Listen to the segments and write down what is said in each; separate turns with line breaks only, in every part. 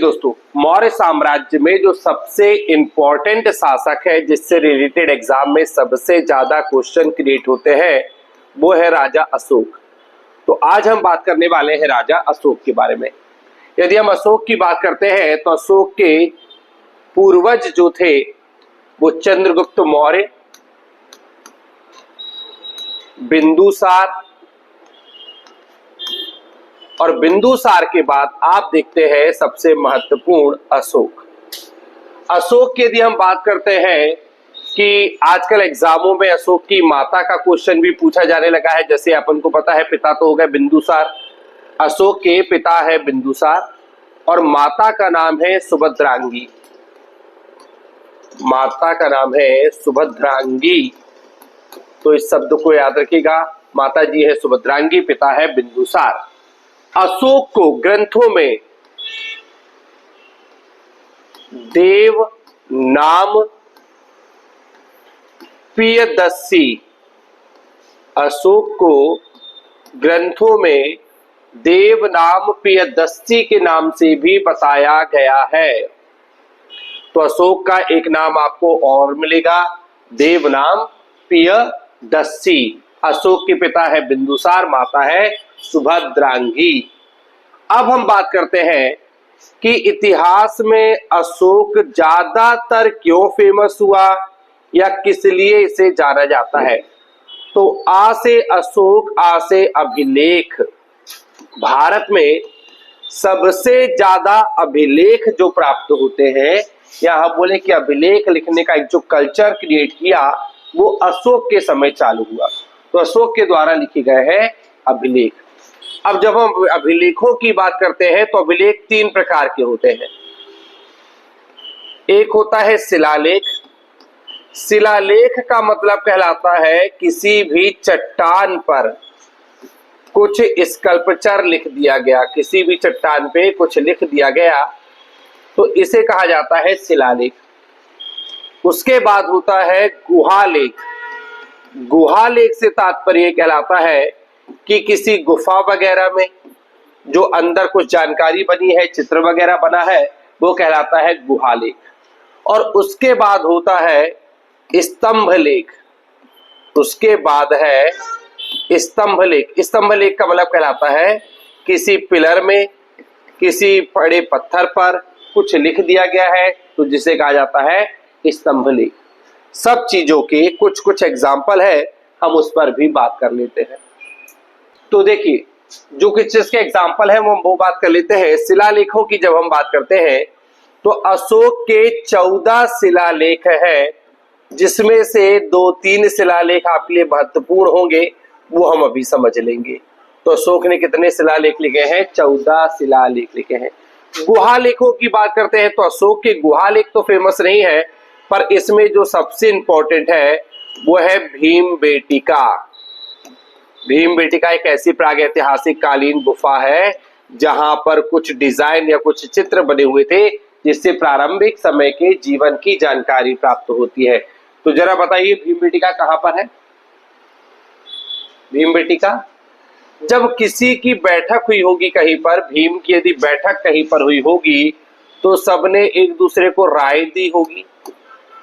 दोस्तों, मौर्य साम्राज्य में जो सबसे इंपॉर्टेंट शासक है जिससे रिलेटेड एग्जाम में सबसे ज्यादा क्वेश्चन क्रिएट होते हैं वो है राजा अशोक। तो आज हम बात करने वाले हैं राजा अशोक के बारे में। यदि हम अशोक की बात करते हैं तो अशोक के पूर्वज जो थे वो चंद्रगुप्त मौर्य, बिंदुसार, और बिंदुसार के बाद आप देखते हैं सबसे महत्वपूर्ण अशोक। अशोक की यदि हम बात करते हैं कि आजकल एग्जामों में अशोक की माता का क्वेश्चन भी पूछा जाने लगा है। जैसे अपन को पता है पिता तो हो गए बिंदुसार, अशोक के पिता है बिंदुसार और माता का नाम है सुभद्रांगी। माता का नाम है सुभद्रांगी, तो इस शब्द को याद रखिएगा। माता जी है सुभद्रांगी, पिता है बिंदुसार। अशोक को ग्रंथों में देव नाम पियदस्सी, अशोक को ग्रंथों में देव नाम पियदस्सी के नाम से भी बताया गया है। तो अशोक का एक नाम आपको और मिलेगा, देव नाम पियदस्सी। अशोक के पिता है बिंदुसार, माता है सुभद्रांगी। अब हम बात करते हैं कि इतिहास में अशोक ज्यादातर क्यों फेमस हुआ या किस लिए इसे जाना जाता है। तो आ से अशोक, आ से अभिलेख। भारत में सबसे ज्यादा अभिलेख जो प्राप्त होते हैं या हम बोले कि अभिलेख लिखने का एक जो कल्चर क्रिएट किया वो अशोक के समय चालू हुआ। तो अशोक के द्वारा लिखे गए हैं अभिलेख। अब जब हम अभिलेखों की बात करते हैं तो अभिलेख तीन प्रकार के होते हैं। एक होता है शिलालेख। शिलालेख का मतलब कहलाता है किसी भी चट्टान पर कुछ स्कल्पचर लिख दिया गया, किसी भी चट्टान पे कुछ लिख दिया गया तो इसे कहा जाता है शिलालेख। उसके बाद होता है गुहालेख। गुहालेख से तात्पर्य कहलाता है कि किसी गुफा वगैरह में जो अंदर कुछ जानकारी बनी है, चित्र वगैरह बना है, वो कहलाता है गुहालेख। और उसके बाद होता है स्तंभ लेख। उसके बाद है स्तंभ लेख। स्तंभ लेख का मतलब कहलाता है किसी पिलर में, किसी बड़े पत्थर पर कुछ लिख दिया गया है तो जिसे कहा जाता है स्तंभ लेख। सब चीजों के कुछ कुछ एग्जाम्पल है, हम उस पर भी बात कर लेते हैं। तो देखिए जो कुछ चीज के एग्जाम्पल है वो बात कर लेते हैं। शिलालेखों की जब हम बात करते हैं तो अशोक के 14 शिलालेख है, जिसमें से 2-3 शिलालेख आपके लिए महत्वपूर्ण होंगे, वो हम अभी समझ लेंगे। तो अशोक ने कितने शिलालेख लिखे हैं? 14 शिलालेख लिखे हैं। गुहालेखों की बात करते हैं तो अशोक के गुहालेख तो फेमस नहीं है, पर इसमें जो सबसे इंपॉर्टेंट है वो है भीमबेटिका। भीमबेटिका एक ऐसी प्रागैतिहासिक कालीन गुफा है जहां पर कुछ डिजाइन या कुछ चित्र बने हुए थे जिससे प्रारंभिक समय के जीवन की जानकारी प्राप्त होती है। तो जरा बताइए भीमबेटिका कहां पर है? भीमबेटिका जब किसी की बैठक हुई होगी कहीं पर, भीम की यदि बैठक कहीं पर हुई होगी तो सबने एक दूसरे को राय दी होगी,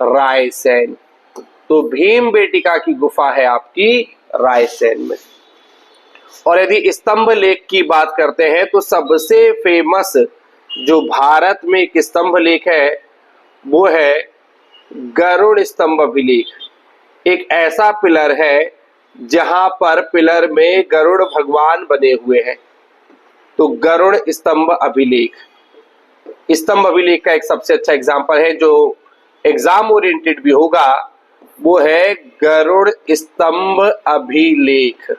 रायसेन। तो भीमबेटिका की गुफा है आपकी रायसेन में। और यदि स्तंभ लेख की बात करते हैं तो सबसे फेमस जो भारत में एक स्तंभ लेख है वो है गरुड़ स्तंभ अभिलेख। एक ऐसा पिलर है जहां पर पिलर में गरुड़ भगवान बने हुए हैं, तो गरुड़ स्तंभ अभिलेख। स्तंभ अभिलेख का एक सबसे अच्छा एग्जाम्पल है जो एग्जाम ओरिएंटेड भी होगा, वो है गरुड़ स्तंभ अभिलेख।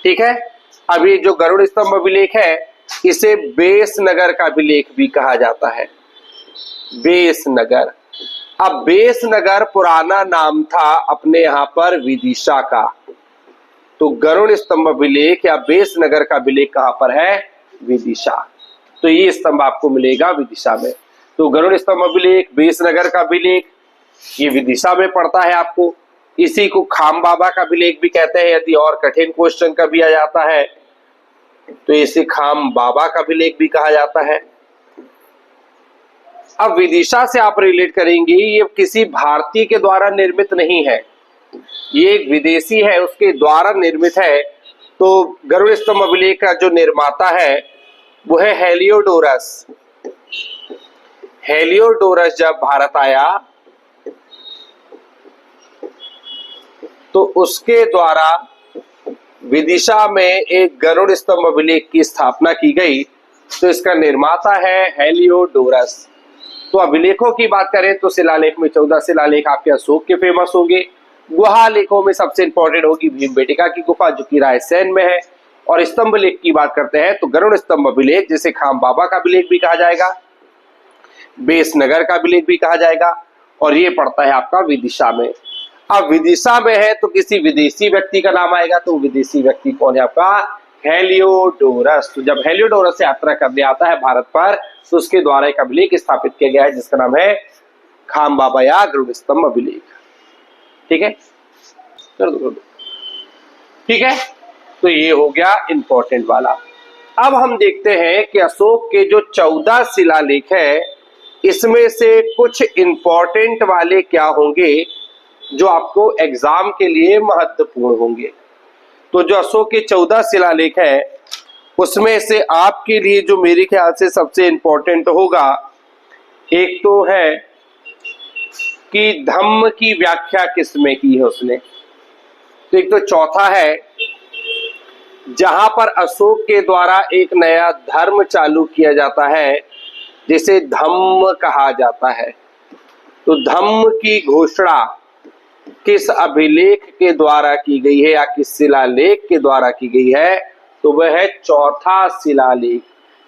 ठीक है। अभी जो गरुड़ स्तंभ अभिलेख है इसे बेसनगर का अभिलेख भी कहा जाता है। बेसनगर। अब बेसनगर पुराना नाम था अपने यहां पर विदिशा का, तो गरुड़ स्तंभ अभिलेख या बेसनगर का अभिलेख कहां पर है? विदिशा। तो ये स्तंभ आपको मिलेगा विदिशा में। तो गरुड़ स्तंभ अभिलेख, बेसनगर का अभिलेख, ये विदिशा में पड़ता है आपको। इसी को खाम बाबा का अभिलेख भी कहते हैं यदि और कठिन क्वेश्चन कभी आ जाता है। तो इसे खाम बाबा का अभिलेख भी कहा जाता है। अब विदिशा से आप रिलेट करेंगे, ये किसी भारतीय के द्वारा निर्मित नहीं है, ये एक विदेशी है, उसके द्वारा निर्मित है। तो गरुड़ स्तंभ अभिलेख का जो निर्माता है वो है हेलियोडोरस। हेलियोडोरस जब भारत आया तो उसके द्वारा विदिशा में एक गरुड़ स्तंभ अभिलेख की स्थापना की गई। तो इसका निर्माता है हेलियोडोरस। तो अभिलेखों की बात करें तो शिलालेख में 14 शिलालेख आपके अशोक के फेमस होंगे। गुहा लेखों में सबसे इंपॉर्टेंट होगी भीमबेटका की गुफा जो कि रायसेन में है। और स्तंभ लेख की बात करते हैं तो गरुड़ स्तंभ अभिलेख, जिसे खाम बाबा का अभिलेख भी कहा जाएगा, बेसनगर का अभिलेख भी कहा जाएगा, और ये पड़ता है आपका विदिशा में। अब विदिशा में है तो किसी विदेशी व्यक्ति का नाम आएगा। तो विदेशी व्यक्ति कौन है आपका? हेलियोडोरस। तो जब हेलियोडोरस यात्रा करने आता है भारत पर तो उसके द्वारा एक अभिलेख स्थापित किया गया है जिसका नाम है खाम बाबा या गरुड़ स्तंभ अभिलेख। ठीक है, कर दो। ठीक है, तो ये हो गया इंपॉर्टेंट वाला। अब हम देखते हैं कि अशोक के जो 14 शिलालेख है इसमें से कुछ इंपॉर्टेंट वाले क्या होंगे जो आपको एग्जाम के लिए महत्वपूर्ण होंगे। तो जो अशोक के 14 शिलालेख है उसमें से आपके लिए जो मेरे ख्याल से सबसे इंपॉर्टेंट होगा, एक तो है कि धम्म की व्याख्या किसमें की है उसने। तो एक तो चौथा है जहां पर अशोक के द्वारा एक नया धर्म चालू किया जाता है जिसे धम्म कहा जाता है। तो धम्म की घोषणा किस अभिलेख के द्वारा की गई है या किस शिलालेख के द्वारा की गई है? तो वह है चौथा शिलालेख।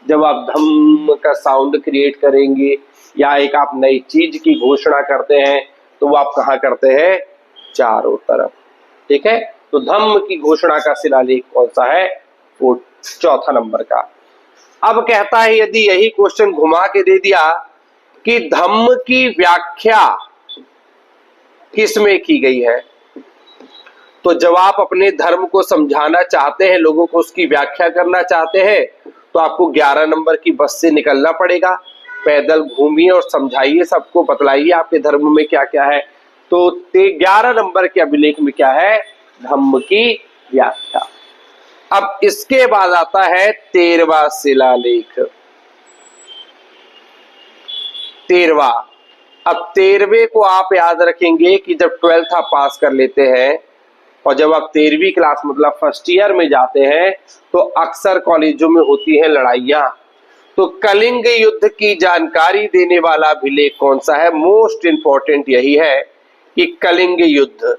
जब आप धम्म का साउंड क्रिएट करेंगे या एक आप नई चीज की घोषणा करते हैं तो वो आप कहाँ करते हैं? चारों तरफ। ठीक है, तो धम्म की घोषणा का शिलालेख कौन सा है? वो चौथा नंबर का। अब कहता है यदि यही क्वेश्चन घुमा के दे दिया कि धम्म की व्याख्या किसमें की गई है, तो जब आप अपने धर्म को समझाना चाहते हैं, लोगों को उसकी व्याख्या करना चाहते हैं, तो आपको 11 नंबर की बस से निकलना पड़ेगा। पैदल घूमिए और समझाइए, सबको बतलाइए आपके धर्म में क्या क्या है। तो 11 नंबर के अभिलेख में क्या है? धम्म की व्याख्या। अब इसके बाद आता है 13वां शिलालेख। 13वां, अब 13वें को आप याद रखेंगे कि जब 12th आप पास कर लेते हैं और जब आप 13वीं क्लास मतलब फर्स्ट ईयर में जाते हैं तो अक्सर कॉलेजों में होती है लड़ाइयां। तो कलिंग युद्ध की जानकारी देने वाला अभिलेख कौन सा है? मोस्ट इंपॉर्टेंट यही है कि कलिंग युद्ध।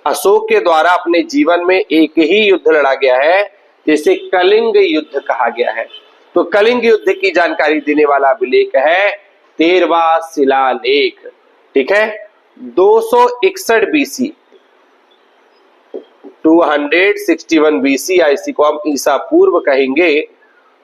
अशोक के द्वारा अपने जीवन में एक ही युद्ध लड़ा गया है जिसे कलिंग युद्ध कहा गया है। तो कलिंग युद्ध की जानकारी देने वाला अभिलेख है 13वां शिलालेख। ठीक है, 261 बीसी, 261 बीसी या इसी को हम ईसा पूर्व कहेंगे।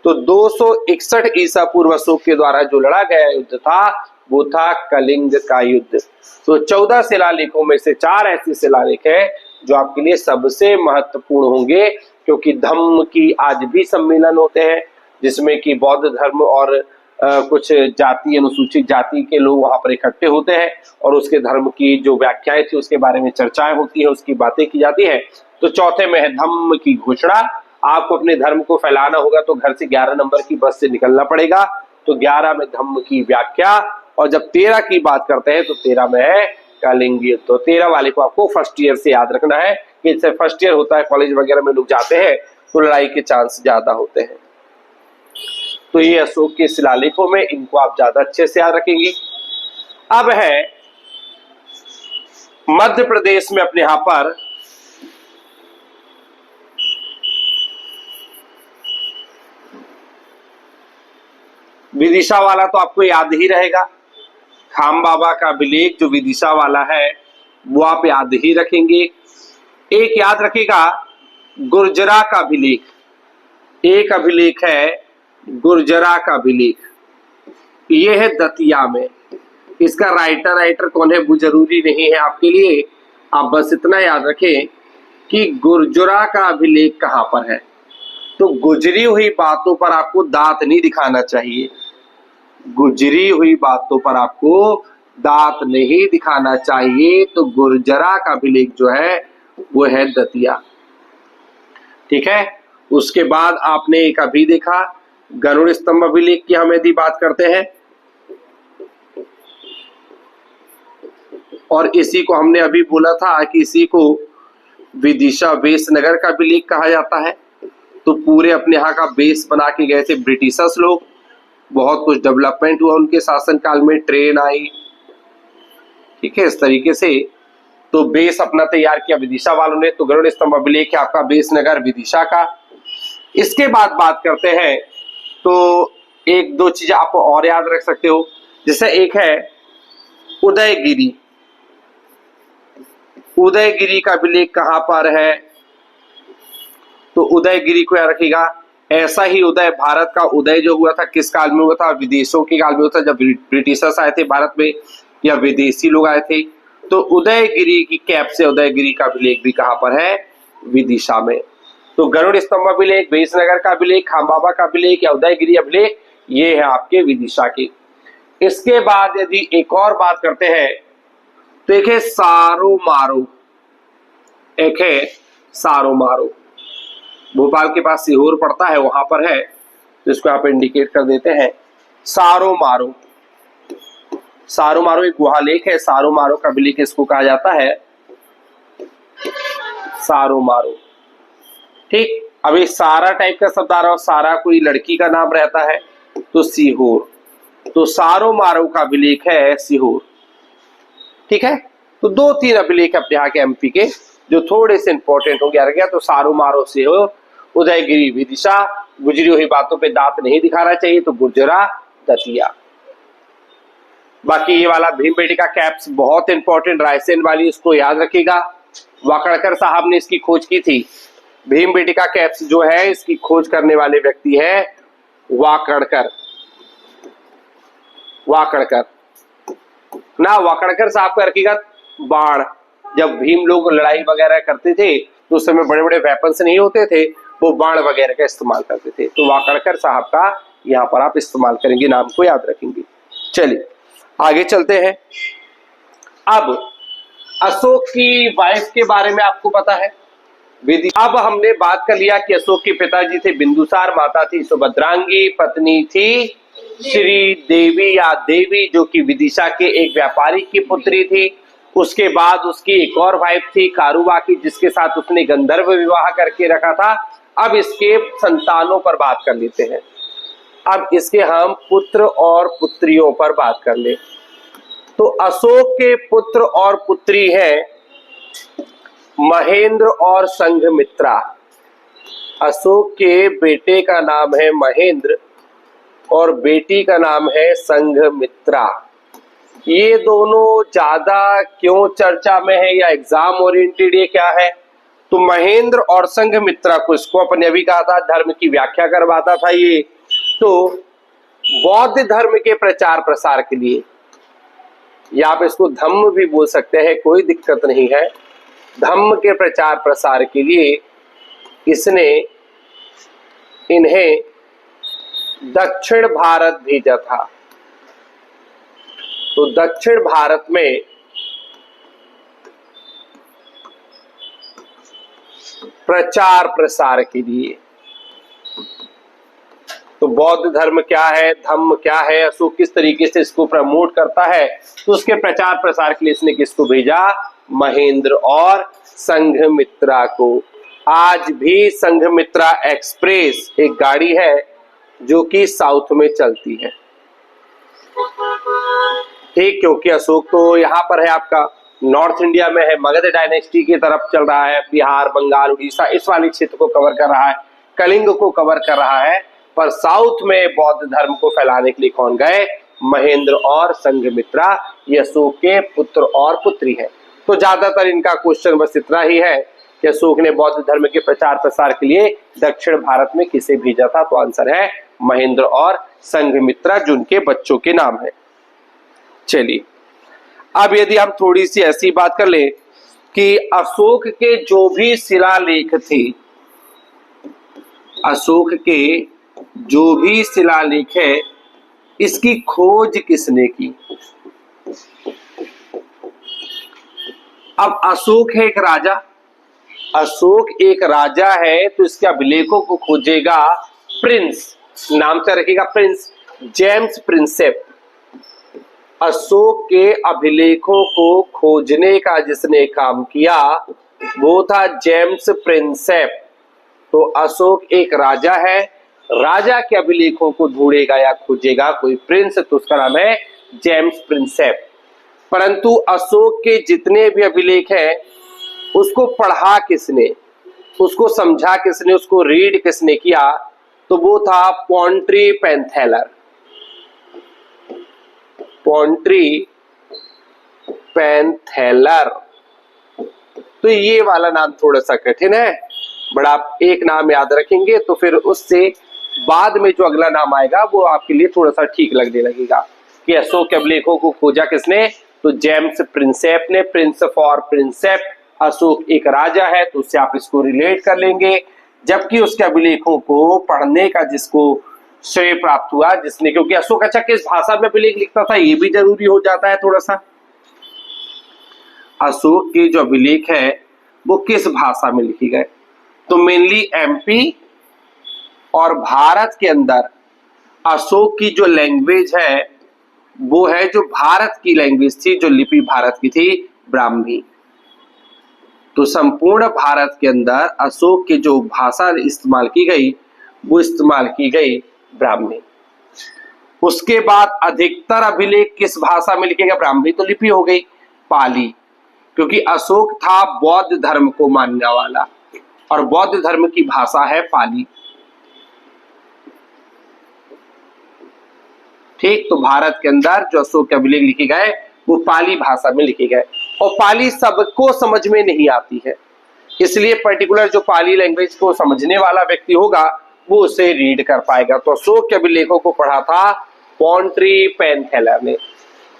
तो 261 ईसा पूर्व अशोक के द्वारा जो लड़ा गया युद्ध था वो था कलिंग का युद्ध। तो 14 शिलालेखों में से 4 ऐसे शिलालेख हैं जो आपके लिए सबसे महत्वपूर्ण होंगे, क्योंकि धम्म की आज भी सम्मेलन होते हैं जिसमें कि बौद्ध धर्म और कुछ जाति अनुसूचित जाति के लोग वहां पर इकट्ठे होते हैं और उसके धर्म की जो व्याख्याएं थी उसके बारे में चर्चाएं होती है, उसकी बातें की जाती है। तो चौथे में है धम्म की घोषणा। आपको अपने धर्म को फैलाना होगा तो घर से 11 नंबर की बस से निकलना पड़ेगा। तो 11 में धम्म की व्याख्या, और जब 13 की बात करते हैं तो 13 में है कलिंग युद्ध। तो 13 वाले को आपको फर्स्ट ईयर से याद रखना है कि इससे फर्स्ट ईयर होता है, कॉलेज वगैरह में लोग जाते हैं तो लड़ाई के चांस ज्यादा होते हैं। तो ये अशोक के शिलालेखों में इनको आप ज्यादा अच्छे से याद रखेंगे। अब है मध्य प्रदेश में अपने यहां पर विदिशा वाला तो आपको याद ही रहेगा। खाम बाबा का अभिलेख जो विदिशा वाला है वो आप याद ही रखेंगे। एक याद रखिएगा गुर्जरा का अभिलेख, एक अभिलेख है गुर्जरा का अभिलेख, ये है दतिया में। इसका राइटर कौन है वो जरूरी नहीं है आपके लिए, आप बस इतना याद रखें कि गुर्जरा का अभिलेख कहां पर है। तो गुजरी हुई बातों पर आपको दांत नहीं दिखाना चाहिए, गुजरी हुई बातों पर आपको दांत नहीं दिखाना चाहिए। तो गुर्जरा का अभिलेख जो है वो है दतिया। ठीक है, उसके बाद आपने एक अभी देखा गरुड़ स्तंभ अभिलेख की हम यदि बात करते हैं, और इसी को हमने अभी बोला था कि इसी को विदिशा बेस नगर का अभिलेख कहा जाता है। तो पूरे अपने यहाँ का बेस बना के गए थे ब्रिटिशर्स लोग, बहुत कुछ डेवलपमेंट हुआ उनके शासनकाल में, ट्रेन आई, ठीक है, इस तरीके से। तो बेस अपना तैयार किया विदिशा वालों ने। तो गरुड़ स्तंभ अभिलेख है आपका बेस नगर विदिशा का। इसके बाद बात करते हैं, तो एक दो चीजें आप और याद रख सकते हो, जैसे एक है उदयगिरी। उदयगिरी का अभिलेख कहां पर है? तो उदयगिरी को याद रखिएगा। ऐसा ही उदय, भारत का उदय जो हुआ था किस काल में हुआ था? विदेशों के काल में हुआ था, जब ब्रिटिशर्स आए थे भारत में या विदेशी लोग आए थे। तो उदयगिरी की कैप से उदयगिरी का अभिलेख भी कहां पर है? विदिशा में। तो गरुड़ स्तंभ अभिलेख, बेसनगर का अभिलेख, खामबाबा का अभिलेख या उदयगिरी अभिलेख, ये है आपके विदिशा के। इसके बाद यदि एक और बात करते हैं तो एक है सारो मारो, एक है सारो मारो। भोपाल के पास सीहोर पड़ता है, वहां पर है, तो इसको यहाँ पे इंडिकेट कर देते हैं। सारो मारो, सारो मारो एक गुहा लेख है, सारो मारो का अभिलेख इसको कहा जाता है, सारो मारो। ठीक, अभी सारा टाइप का शब्द आ रहा हो, सारा कोई लड़की का नाम रहता है, तो सीहोर। तो सारो मारो का अभिलेख है सीहोर। ठीक है, तो दो तीन अभिलेख अपने यहाँ के एमपी के जो थोड़े से इंपॉर्टेंट हो गया। तो सारो मारो सीहोर, उदयगिरी विदिशा, गुजरी हुई बातों पे दांत नहीं दिखाना चाहिए, तो गुर्जरा दतिया। बाकी ये वाला भीमबेटका कैप्स बहुत इंपॉर्टेंट, रायसेन वाली, इसको याद रखिएगा। वाकड़कर साहब ने इसकी खोज की थी। भीमबेटका कैप्स जो है इसकी खोज करने वाले व्यक्ति है वाकड़कर। वाकड़कर ना, वाकड़कर साहब का रखिएगा। बाण, जब भीम लोग लड़ाई वगैरह करते थे तो उस समय बड़े बड़े वेपन्स नहीं होते थे, वो बाण वगैरह का इस्तेमाल करते थे। तो वाकड़कर साहब का यहाँ पर आप इस्तेमाल करेंगे, नाम को याद रखेंगे। चलिए आगे चलते हैं। अब अशोक की वाइफ के बारे में आपको पता है अब हमने बात कर लिया कि अशोक के पिताजी थे बिंदुसार, माता थी सुभद्रांगी, पत्नी थी श्री देवी या देवी, जो कि विदिशा के एक व्यापारी की पुत्री थी। उसके बाद उसकी एक और वाइफ थी कारुबाकी, जिसके साथ उसने गंधर्व विवाह करके रखा था। अब इसके संतानों पर बात कर लेते हैं। अब इसके हम पुत्र और पुत्रियों पर बात कर ले। तो अशोक के पुत्र और पुत्री हैं महेंद्र और संघमित्रा। अशोक के बेटे का नाम है महेंद्र और बेटी का नाम है संघमित्रा। ये दोनों ज्यादा क्यों चर्चा में है या एग्जाम ओरिएंटेड ये क्या है? तो महेंद्र और संघमित्रा को, इसको अपन अभी कहा था धर्म की व्याख्या करवाता था ये, तो बौद्ध धर्म के प्रचार प्रसार के लिए, या आप इसको धम्म भी बोल सकते हैं, कोई दिक्कत नहीं है, धम्म के प्रचार प्रसार के लिए इसने इन्हें दक्षिण भारत भेजा था। तो दक्षिण भारत में प्रचार प्रसार के लिए, तो बौद्ध धर्म क्या है, धम्म क्या है, अशोक किस तरीके से इसको प्रमोट करता है, तो उसके प्रचार प्रसार के लिए इसने किसको भेजा? महेंद्र और संघमित्रा को। आज भी संघमित्रा एक्सप्रेस एक गाड़ी है जो कि साउथ में चलती है। ठीक, क्योंकि अशोक तो यहाँ पर है आपका नॉर्थ इंडिया में है, मगध डायनेस्टी की तरफ चल रहा है, बिहार, बंगाल, उड़ीसा इस वाले क्षेत्र को कवर कर रहा है, कलिंग को कवर कर रहा है। पर साउथ में बौद्ध धर्म को फैलाने के लिए कौन गए? महेंद्र और संघमित्रा। ये अशोक के पुत्र और पुत्री है। तो ज्यादातर इनका क्वेश्चन बस इतना ही है कि अशोक ने बौद्ध धर्म के प्रचार प्रसार के लिए दक्षिण भारत में किसे भेजा था? तो आंसर है महेंद्र और संघमित्रा, जो उनके बच्चों के नाम है। चलिए अब यदि हम थोड़ी सी ऐसी बात कर ले कि अशोक के जो भी शिलालेख थे अशोक के जो भी शिलालेख है इसकी खोज किसने की? अब अशोक है एक राजा, अशोक एक राजा है तो इसके अभिलेखों को खोजेगा प्रिंस, नाम से रखेगा प्रिंस, जेम्स प्रिंसेप। अशोक के अभिलेखों को खोजने का जिसने काम किया वो था जेम्स प्रिंसेप। तो अशोक एक राजा है, राजा के अभिलेखों को ढूंढेगा या खोजेगा कोई प्रिंस, तो उसका नाम है जेम्स प्रिंसेप। परंतु अशोक के जितने भी अभिलेख हैं उसको पढ़ा किसने, उसको समझा किसने, उसको रीड किसने किया, तो वो था पॉन्ट्री पेंथेलर। पॉन्ट्री पेंथेलर। तो ये वाला नाम थोड़ा सा कठिन है, बड़ा आप एक नाम याद रखेंगे तो फिर उससे बाद में जो अगला नाम आएगा वो आपके लिए थोड़ा सा ठीक लगने लगेगा कि अशोक के अभिलेखों को खोजा किसने, तो जेम्स प्रिंसेप ने। प्रिंस फॉर प्रिंसेप, अशोक एक राजा है तो उससे आप इसको रिलेट कर लेंगे। जबकि उसके अभिलेखों को पढ़ने का जिसको श्रेय प्राप्त हुआ, जिसने, क्योंकि अशोक अच्छा किस भाषा में अभिलेख लिखता था ये भी जरूरी हो जाता है थोड़ा सा। अशोक के जो अभिलेख है वो किस भाषा में लिखे गए, तो मेनली एमपी और भारत के अंदर अशोक की जो लैंग्वेज है वो है, जो भारत की लैंग्वेज थी, जो लिपि भारत की थी, ब्राह्मी। तो संपूर्ण भारत के अंदर अशोक की जो भाषा इस्तेमाल की गई वो इस्तेमाल की गई ब्राह्मी। उसके बाद अधिकतर अभिलेख किस भाषा में लिखे गए, ब्राह्मी तो लिपि हो गई, पाली, क्योंकि अशोक था बौद्ध धर्म को मानने वाला और बौद्ध धर्म की भाषा है पाली। ठीक, तो भारत के अंदर जो अशोक के अभिलेख लिखे गए वो पाली भाषा में लिखे गए और पाली सबको समझ में नहीं आती है, इसलिए पर्टिकुलर जो पाली लैंग्वेज को समझने वाला व्यक्ति होगा वो उसे रीड कर पाएगा। तो अशोक के अभिलेखों को पढ़ा था पॉन्ट्री पेंथेलर ने।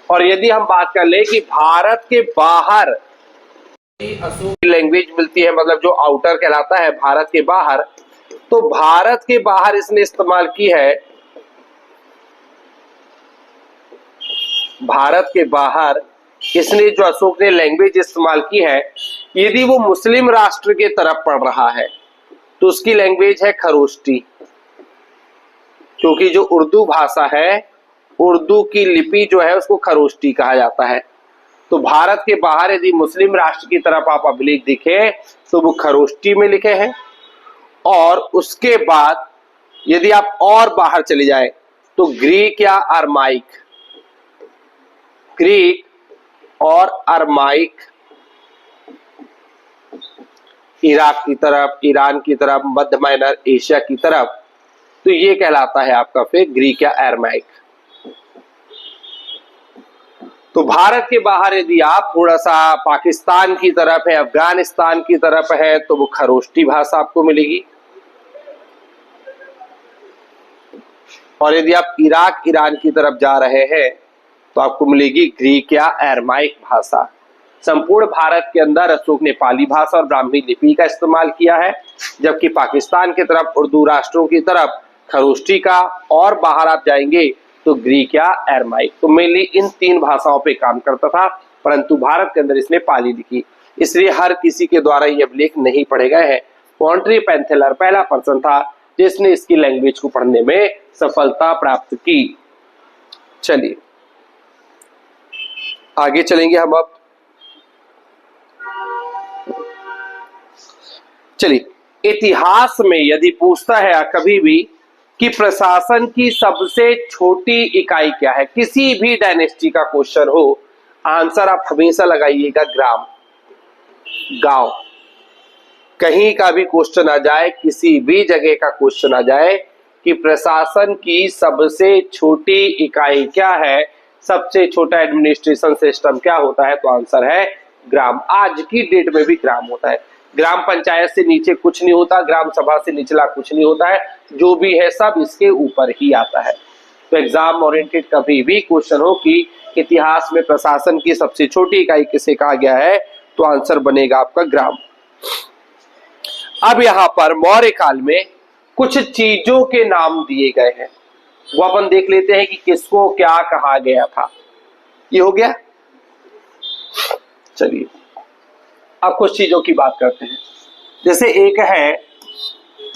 और यदि हम बात कर ले कि भारत के बाहर अशोक की लैंग्वेज मिलती है, मतलब जो आउटर कहलाता है भारत के बाहर, तो भारत के बाहर इसने इस्तेमाल की है, भारत के बाहर इसने जो अशोक ने लैंग्वेज इस्तेमाल की है, यदि वो मुस्लिम राष्ट्र के तरफ पढ़ रहा है तो उसकी लैंग्वेज है खरोष्टी, क्योंकि जो उर्दू भाषा है, उर्दू की लिपि जो है उसको खरोष्टी कहा जाता है। तो भारत के बाहर यदि मुस्लिम राष्ट्र की तरफ आप अभिलेख दिखे तो वो खरोष्टी में लिखे हैं। और उसके बाद यदि आप और बाहर चले जाए तो ग्रीक या अरमाइक, ग्रीक और अरमाइक, इराक की तरफ, ईरान की तरफ, मध्य माइनर एशिया की तरफ, तो ये कहलाता है आपका फिर ग्रीक या अरमाइक। तो भारत के बाहर यदि आप थोड़ा सा पाकिस्तान की तरफ है, अफगानिस्तान की तरफ है, तो वो खरोष्टी भाषा आपको मिलेगी। और यदि आप इराक ईरान की तरफ जा रहे हैं तो आपको मिलेगी ग्रीक या अरमाइक भाषा। संपूर्ण भारत के अंदर अशोक ने पाली भाषा और ब्राह्मी लिपि का इस्तेमाल किया है, जबकि पाकिस्तान की तरफ, उर्दू राष्ट्रों की तरफ खरोष्टी का, और बाहर आप जाएंगे तो ग्रीक या अरमाइक। तो मेनली इन तीन भाषाओं पे काम करता था, परंतु भारत के अंदर इसने पाली लिखी, इसलिए हर किसी के द्वारा ये अभिलेख नहीं पढ़े गए हैं। पॉन्ट्री पेंथेलर पहला पर्सन था जिसने इसकी लैंग्वेज को पढ़ने में सफलता प्राप्त की। चलिए आगे चलेंगे हम अब। चलिए, इतिहास में यदि पूछता है कभी भी कि प्रशासन की सबसे छोटी इकाई क्या है, किसी भी डायनेस्टी का क्वेश्चन हो, आंसर आप हमेशा लगाइएगा ग्राम, गांव। कहीं का भी क्वेश्चन आ जाए, किसी भी जगह का क्वेश्चन आ जाए कि प्रशासन की सबसे छोटी इकाई क्या है, सबसे छोटा एडमिनिस्ट्रेशन सिस्टम क्या होता है, तो आंसर है ग्राम। आज की डेट में भी ग्राम होता है। ग्राम पंचायत से नीचे कुछ नहीं होता, ग्राम सभा से निचला कुछ नहीं होता है, जो भी है सब इसके ऊपर ही आता है। तो एग्जाम ओरिएंटेड कभी भी क्वेश्चन हो कि इतिहास में प्रशासन की सबसे छोटी इकाई किसे कहा गया है, तो आंसर बनेगा आपका ग्राम। अब यहां पर मौर्य काल में कुछ चीजों के नाम दिए गए हैं, वो अपन देख लेते हैं कि किसको क्या कहा गया था। ये हो गया। चलिए अब कुछ चीजों की बात करते हैं। जैसे एक है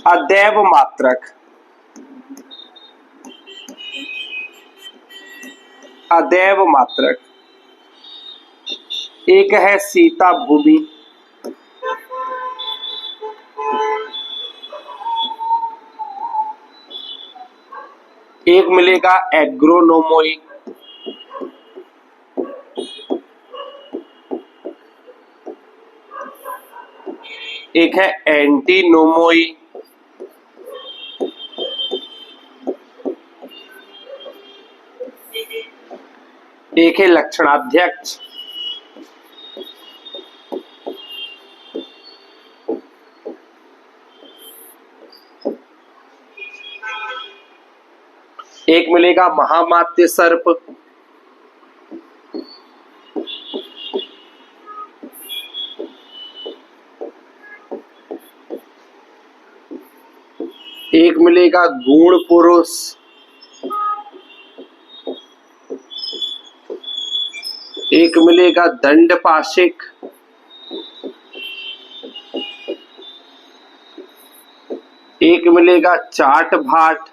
अदैव मात्रक, अदैव मात्रक। एक है सीता भूमि, एक मिलेगा एग्रोनोमोई, एक है एंटीनोमोई, एक है लक्षणाध्यक्ष, एक मिलेगा महामात्य सर्प, एक मिलेगा गुण पुरुष, एक मिलेगा दंड पाशिक, एक मिलेगा चाट भाट।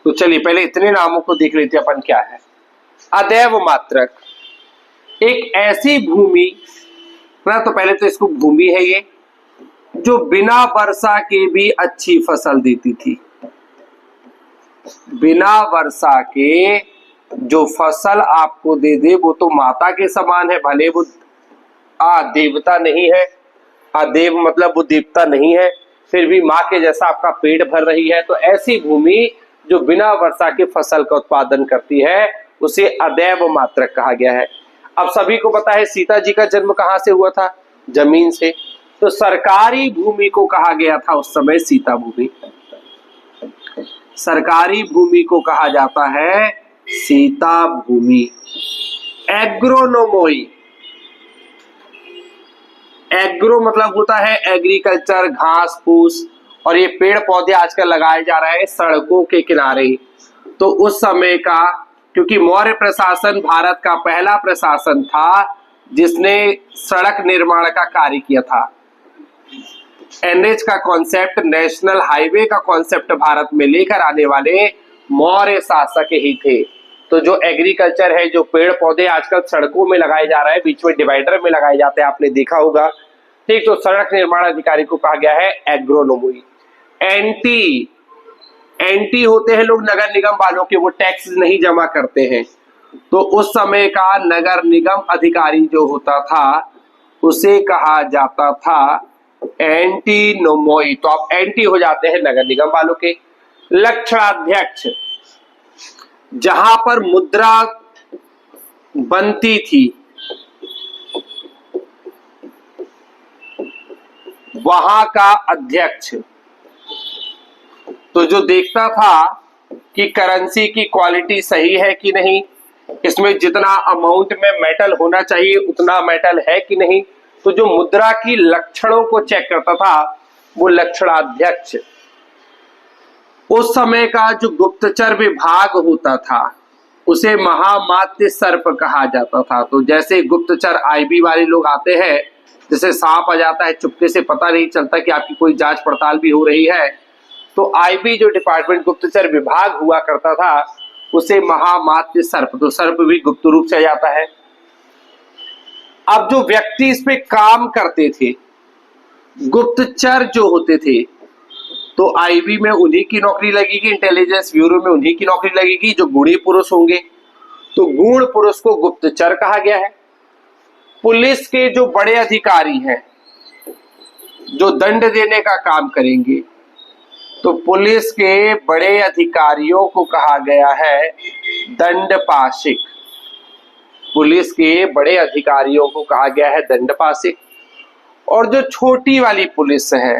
तो चलिए पहले इतने नामों को देख लेते हैं अपन क्या है। अदैव मात्रक एक ऐसी भूमि ना, तो पहले तो इसको भूमि है ये, जो बिना वर्षा के भी अच्छी फसल देती थी। बिना वर्षा के जो फसल आपको दे दे वो तो माता के समान है, भले वो देवता नहीं है, देव मतलब वो देवता नहीं है, फिर भी माँ के जैसा आपका पेट भर रही है। तो ऐसी भूमि जो बिना वर्षा के फसल का उत्पादन करती है उसे अदैव मात्रक कहा गया है। अब सभी को पता है सीता जी का जन्म कहाँ से हुआ था? जमीन से। तो सरकारी भूमि को कहा गया था उस समय सीता भूमि। सरकारी भूमि को कहा जाता है सीता भूमि। एग्रोनोमोई, एग्रो मतलब होता है एग्रीकल्चर, घास फूस, और ये पेड़ पौधे आजकल लगाए जा रहे हैं सड़कों के किनारे। तो उस समय का, क्योंकि मौर्य प्रशासन भारत का पहला प्रशासन था जिसने सड़क निर्माण का कार्य किया था। एनएच का कॉन्सेप्ट, नेशनल हाईवे का कॉन्सेप्ट भारत में लेकर आने वाले मौर्य शासक ही थे। तो जो एग्रीकल्चर है, जो पेड़ पौधे आजकल सड़कों में लगाए जा रहे हैं, बीच में डिवाइडर में लगाए जाते हैं, आपने देखा होगा, ठीक। तो सड़क निर्माण अधिकारी को कहा गया है एग्रोनोमोई। एंटी, एंटी होते हैं लोग नगर निगम वालों के, वो टैक्स नहीं जमा करते हैं। तो उस समय का नगर निगम अधिकारी जो होता था उसे कहा जाता था एंटीनोमोई। तो आप एंटी हो जाते हैं नगर निगम वालों के। लक्षणाध्यक्ष, जहां पर मुद्रा बनती थी वहां का अध्यक्ष, तो जो देखता था कि करेंसी की क्वालिटी सही है कि नहीं, इसमें जितना अमाउंट में मेटल होना चाहिए उतना मेटल है कि नहीं, तो जो मुद्रा की लक्षणों को चेक करता था वो लक्षणाध्यक्ष। उस समय का जो गुप्तचर विभाग होता था उसे महामात्य सर्प कहा जाता था। तो जैसे गुप्तचर आईबी वाले लोग आते हैं, जैसे सांप आ जाता है चुपके से, पता नहीं चलता कि आपकी कोई जांच पड़ताल भी हो रही है, तो आईबी जो डिपार्टमेंट गुप्तचर विभाग हुआ करता था उसे महामात्य सर्प, तो सर्प भी गुप्त रूप से आ जाता है। अब जो व्यक्ति इस पे काम करते थे, गुप्तचर जो होते थे, तो आईबी में उन्हीं की नौकरी लगेगी, इंटेलिजेंस ब्यूरो में उन्हीं की नौकरी लगेगी जो गुणी पुरुष होंगे। तो गुण पुरुष को गुप्तचर कहा गया है। पुलिस के जो बड़े अधिकारी हैं जो दंड देने का काम करेंगे, तो पुलिस के बड़े अधिकारियों को कहा गया है दंडपाशिक। पुलिस के बड़े अधिकारियों को कहा गया है दंडपाशिक। और जो छोटी वाली पुलिस है,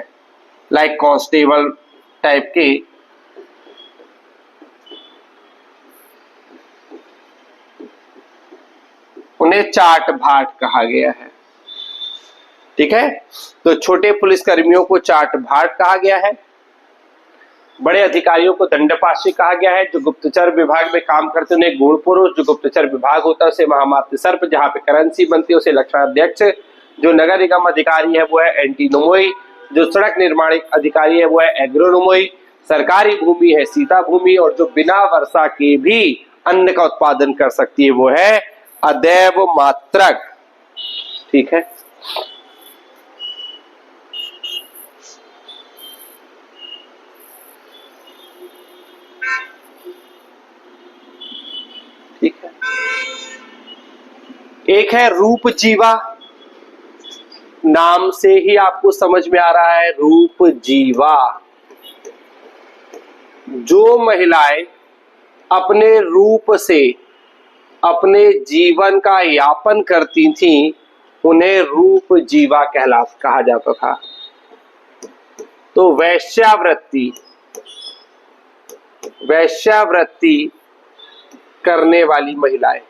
लाइक कांस्टेबल टाइप के, उन्हें चाट भाट कहा गया है। ठीक है। तो छोटे पुलिसकर्मियों को चाट भाट कहा गया है, बड़े अधिकारियों को दंडपाशी कहा गया है, जो गुप्तचर विभाग में काम करते हैं उन्हें गुण पुरुष, जो गुप्तचर विभाग होता है उसे महामात्य सर्प, जहां पे करेंसी बनती है उसे लक्षणाध्यक्ष, जो नगर निगम अधिकारी है वो है एंटीनोमोई, जो सड़क निर्माण अधिकारी है वो है एग्रोनोमोई, सरकारी भूमि है सीता भूमि, और जो बिना वर्षा के भी अन्न का उत्पादन कर सकती है वो है अदैव मात्रक। ठीक है। ठीक है। एक है रूप जीवा, नाम से ही आपको समझ में आ रहा है रूप जीवा। जो महिलाएं अपने रूप से अपने जीवन का यापन करती थीं उन्हें रूप जीवा कहा जाता था। तो वैश्यावृत्ति करने वाली महिलाएं,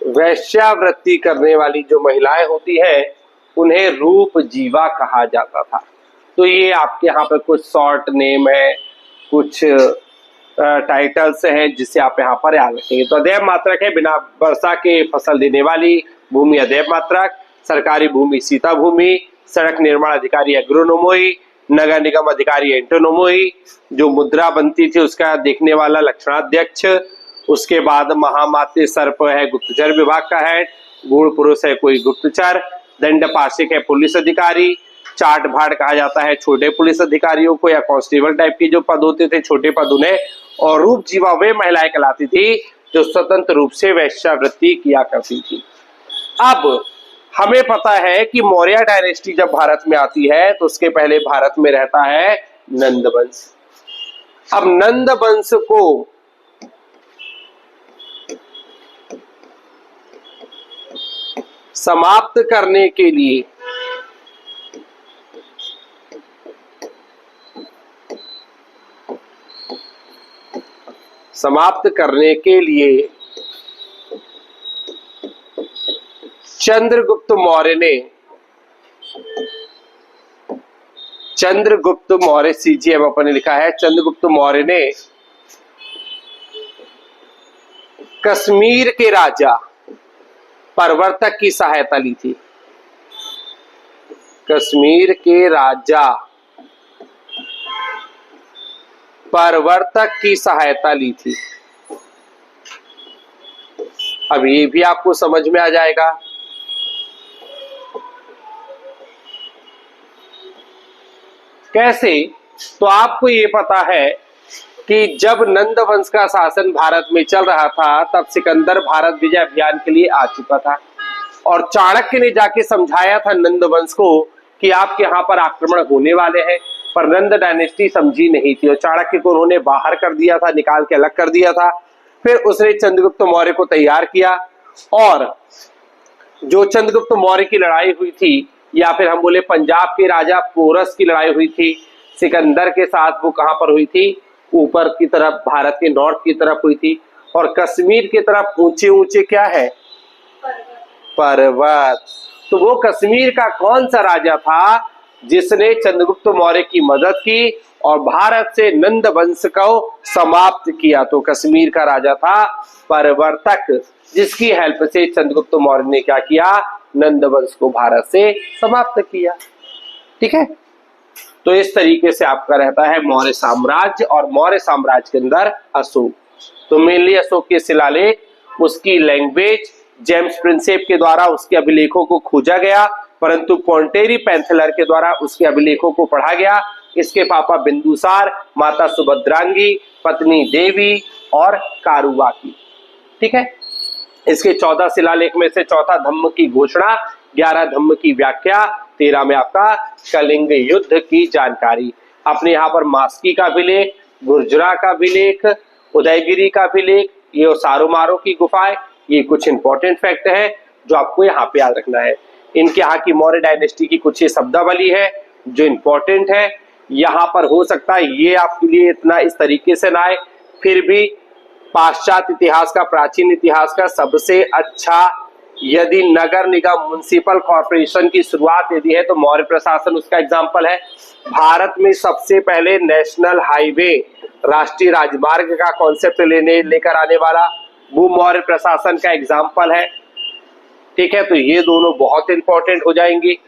वैश्यावृत्ति करने वाली जो महिलाएं होती हैं उन्हें रूप जीवा कहा जाता था। तो ये आपके यहाँ पे कुछ शॉर्ट नेम है, कुछ टाइटल्स हैं जिसे आप यहाँ पर याद रखेंगे। तो अदैव मात्रक है बिना वर्षा के फसल देने वाली भूमि अदैव मात्रक, सरकारी भूमि सीता भूमि, सड़क निर्माण अधिकारी एग्रोनोमोई, नगर निगम अधिकारी एंटोनोमोई, जो मुद्रा बनती थी उसका देखने वाला लक्षणाध्यक्ष, उसके बाद महामात्य सर्प है गुप्तचर विभाग का हेड, गुण पुरुष है कोई गुप्तचर, दंडपाशिक है पुलिस अधिकारी, चाट भाट कहा जाता है छोटे पुलिस अधिकारियों को या कांस्टेबल टाइप के जो पद होते थे छोटे पद उन्हें, और रूप जीवा वे महिलाएं कहलाती थी जो स्वतंत्र रूप से वैश्यावृत्ति किया करती थी। अब हमें पता है कि मौर्य डायनेस्टी जब भारत में आती है तो उसके पहले भारत में रहता है नंद वंश। अब नंद वंश को समाप्त करने के लिए चंद्रगुप्त मौर्य सीजीएम अपन ने लिखा है, चंद्रगुप्त मौर्य ने कश्मीर के राजा प्रवर्तक की सहायता ली थी। कश्मीर के राजा प्रवर्तक की सहायता ली थी। अब ये भी आपको समझ में आ जाएगा। कैसे? तो आपको ये पता है कि जब नंद वंश का शासन भारत में चल रहा था तब सिकंदर भारत विजय अभियान के लिए आ चुका था और चाणक्य ने जाके समझाया था नंद वंश को कि आपके यहाँ पर आक्रमण होने वाले हैं, पर नंद डायनेस्टी समझी नहीं थी और चाणक्य को उन्होंने बाहर कर दिया था, निकाल के अलग कर दिया था। फिर उसने चंद्रगुप्त मौर्य को तैयार किया और जो चंद्रगुप्त मौर्य की लड़ाई हुई थी या फिर हम बोले पंजाब के राजा पोरस की लड़ाई हुई थी सिकंदर के साथ, वो कहां पर हुई थी? ऊपर की तरफ भारत के नॉर्थ की तरफ हुई थी। और कश्मीर की तरफ ऊंचे ऊंचे क्या है? पर्वत। तो वो कश्मीर का कौन सा राजा था जिसने चंद्रगुप्त मौर्य की मदद की और भारत से नंद वंश को समाप्त किया? तो कश्मीर का राजा था प्रवर्तक, जिसकी हेल्प से चंद्रगुप्त मौर्य ने क्या किया? नंद वंश को भारत से समाप्त किया। ठीक है। तो इस तरीके से आपका रहता है मौर्य साम्राज्य, और मौर्य साम्राज्य के अंदर अशोक। तो मेनली अशोक के शिलालेख, उसकी लैंग्वेज जेम्स प्रिंसेप के द्वारा उसके अभिलेखों को खोजा गया, परंतु पोंटेरी पैंथलर के द्वारा उसके अभिलेखों को पढ़ा गया। इसके पापा बिंदुसार, माता सुभद्रांगी, पत्नी देवी और कारुवाकी। ठीक है। इसके 14 शिलालेख में से चौथा धम्म की घोषणा, 11 धम्म की व्याख्या, 13 में आपका कलिंग युद्ध की जानकारी। अपने यहाँ पर मास्की का अभिलेख, गुर्जरा का अभिलेख, उदयगिरी का अभिलेख, ये सारोमारो की गुफाएं, ये कुछ इंपॉर्टेंट फैक्ट है जो आपको यहाँ पे याद रखना है। इनके यहाँ की मौर्य डायनेस्टी की कुछ ये शब्दावली है जो इंपॉर्टेंट है। यहाँ पर हो सकता है ये आपके लिए इतना इस तरीके से ना आए, फिर भी पाश्चात्य इतिहास का, प्राचीन इतिहास का सबसे अच्छा यदि नगर निगम म्युनिसिपल कॉर्पोरेशन की शुरुआत यदि है तो मौर्य प्रशासन उसका एग्जाम्पल है। भारत में सबसे पहले नेशनल हाईवे, राष्ट्रीय राजमार्ग का कॉन्सेप्ट लेकर आने वाला वो मौर्य प्रशासन का एग्जाम्पल है। ठीक है, तो ये दोनों बहुत इंपॉर्टेंट हो जाएंगी,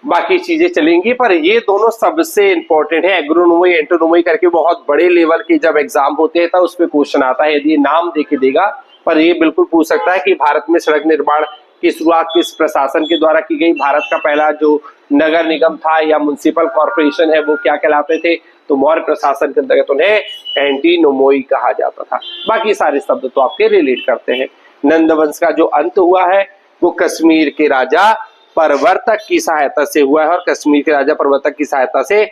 बाकी चीजें चलेंगी, पर ये दोनों सबसे इंपॉर्टेंट है। एग्रोनोमी एंटोनोमी करके बहुत बड़े लेवल के जब एग्जाम होते हैं तब उसमें क्वेश्चन आता है, यदि नाम देके देगा, पर ये बिल्कुल पूछ सकता है कि भारत में सड़क निर्माण की शुरुआत किस प्रशासन के द्वारा की गई, भारत का पहला जो नगर निगम था या म्युनिसिपल कॉर्पोरेशन है वो क्या कहलाते थे, तो मौर्य प्रशासन के अंतर्गत उन्हें एंटीनोमोई कहा जाता था। बाकी सारे शब्द तो आपके रिलेट करते हैं। नंद वंश का जो अंत हुआ है वो कश्मीर के राजा प्रवर्तक की सहायता से हुआ है, और कश्मीर के राजा प्रवर्तक की सहायता से